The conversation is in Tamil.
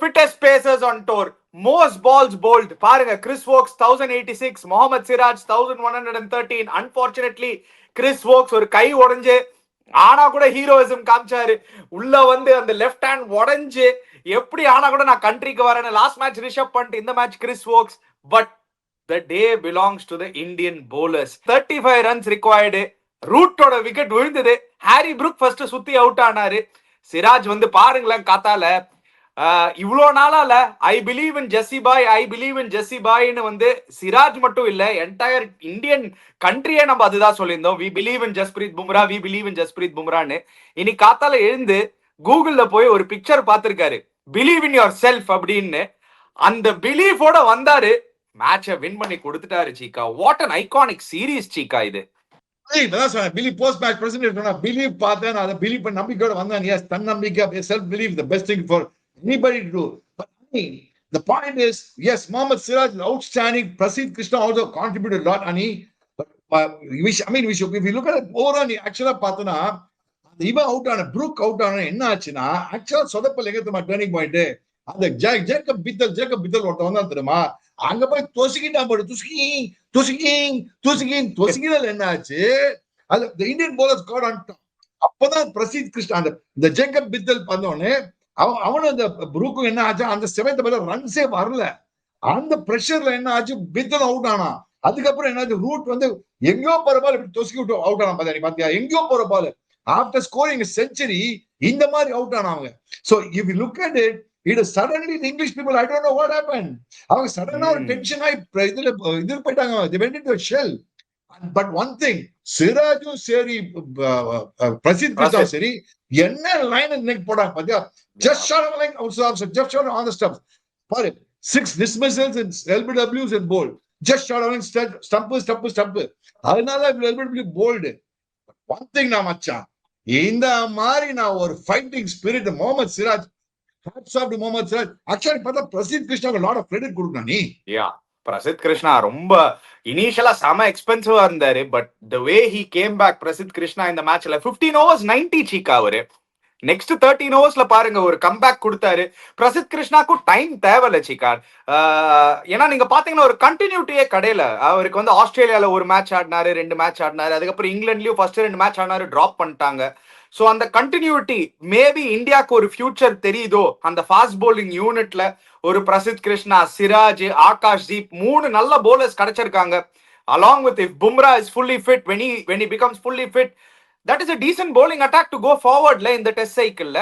fittest pacers on tour. Most balls bowled. பாருங்க, Chris Woakes 1086, Mohammed Siraj 1113. Unfortunately Chris Woakes ஒரு கை உடைஞ்சு ஆனா கூட ஹீரோயிசம் காமிச்சாரு. உள்ள வந்து அந்த லெஃப்ட் ஹேண்ட் உடைஞ்சு எப்படி ஆனா கூட நான் கண்ட்ரிக்கு வரேன்னு லாஸ்ட் மேட்ச் ரிஷப் பண்ணிட்டு இந்த match Chris Woakes. But the day belongs to the Indian bowlers. 35 runs required. ரூட்டோட wicket விழுந்தது. ஹாரி புரூக் ஃபர்ஸ்ட் சுத்தி அவுட் ஆனாரு. சிராஜ் வந்து பாருங்களேன் காத்தால இவ்வளோ நாளால I believe in Jessie bye, I believe in ஜெஸ்ஸி பாய்னு வந்து சிராஜ் மட்டும் இல்ல என்டையர் இந்தியன் கண்ட்ரியே நம்ம அதுதான் சொல்லியிருந்தோம். We believe in Jasprit Bumrah, we believe in Jasprit பும்ரான்னு. இன்னைக்கு காத்தால எழுந்து கூகுள்ல போய் ஒரு பிக்சர் பார்த்திருக்காரு, பிலீவ் இன் யுவர் செல்ஃப் அப்படின்னு. அந்த பிலீஃபோட வந்தாரு, மேட்சை வின் பண்ணி கொடுத்துட்டாரு சீக்கா. வாட் அன் ஐகானிக் சீரீஸ் சீக்கா இது. Believe post match present believe பார்த்தேன், அதை பிலீவ் பண்ண நம்பிக்கையோட வந்தேன். எஸ், தன்னம்பிக்கை, self believe, the best thing for anybody to do. But the point is, yes, Mohammad Siraj is outstanding. Prasidh Krishna also contributed a lot, and we should, if you look at it overall, actually பார்த்தனா இவன் அவுட் ஆன ப்ரூக் அவுட் ஆன என்ன ஆச்சுன்னா, ஆக்சுவலா சொதப்பல் எங்க டர்னிங் பாயிண்ட் அந்த ஜேக்கப் பித்தல் ஒருத்த வந்தா தெரியுமா, அங்க போய் தொசுக்கிட்டான் போடு, தொசுக்கினல் என்ன ஆச்சு, அது Indian bowlers got on top. அப்பதான் பிரசித் கிருஷ்ணா இந்த ஜேக்கப் பித்தல் பண்ணோன்னு அவனு அந்த ப்ரூக்கும் என்ன ஆச்சு, அந்த செவன்த் பால் ரன்ஸே வரல. அந்த பிரஷர்ல என்ன ஆச்சு, பித்தல் அவுட் ஆனா. அதுக்கப்புறம் என்னாச்சு, ரூட் வந்து எங்கேயோ போற பால் இப்படி தொசுக்கி விட்டு அவுட் ஆனா. பாத்தியா, எங்கேயோ போற பால் ஆஃப்டர் ஸ்கோரிங் செஞ்சுரி இந்த மாதிரி அவுட் ஆனாங்க. So if you look at it, it is suddenly the English people, I don't know what happened, அவங்க சடனா ஒரு டென்ஷன் ஆகி இதுல போயிட்டாங்க, they went into a shell. But one thing, சிராஜும் சரி பிரசித் கிருஷ்ணா சரி என்ன லைன் இன்னைக்கு போடாங்க பாத்தியா, just shot on like outside, just shot on the stumps. பாரு, 6 dismissals and LBWs and bold, just shot on stump. அதனால LBW bold. One thing நான் மச்சான், இந்த மாதிரி நான் ஒரு fighting spirit Mohammed Siraj, hats off to Mohammed Siraj. Actually பார்த்தா பிரசித் கிருஷ்ணாவுக்கு லாட் ஆஃப் கிரெடிட் கொடுக்கணும் நீ. பிரசித் கிருஷ்ணா ரொம்ப இனிஷியலா செம எக்ஸ்பென்சிவா இருந்தாரு, but the way he came back Prasidh Krishna இந்த மேட்ச்ல 15 overs 90 சீக்கா. அவரு நெக்ஸ்ட் 13 ஓவர்ஸ்ல பாருங்க ஒரு கம்பேக் கொடுத்தாரு. பிரசித் கிருஷ்ணாக்கும் டைம் தேவையில்ல சீக்கா. ஏன்னா நீங்க பாத்தீங்கன்னா ஒரு கண்டினியூட்டியே கடையில. அவருக்கு வந்து ஆஸ்திரேலியால ஒரு மேட்ச் ஆடினாரு, 2 மேட்ச் ஆடினாரு, அதுக்கப்புறம் இங்கிலாந்துலயும் ஃபர்ஸ்ட் 2 மேட்ச் ஆடினாரு, டிராப் பண்ணிட்டாங்க. சோ அந்த கண்டினியூட்டி மேபி இந்தியாவுக்கு ஒரு ஃபியூச்சர் தெரியுதோ அந்த ஃபாஸ்ட் போலிங் யூனிட்ல. ஒரு பிரசித் கிருஷ்ணா, சிராஜ், ஆகாஷ் தீப் 3 நல்ல bowlers கிடைச்சிருக்காங்க. along with if Bumrah is fully fit, when he becomes fully fit, that is a decent bowling attack to go forward in the test cycle.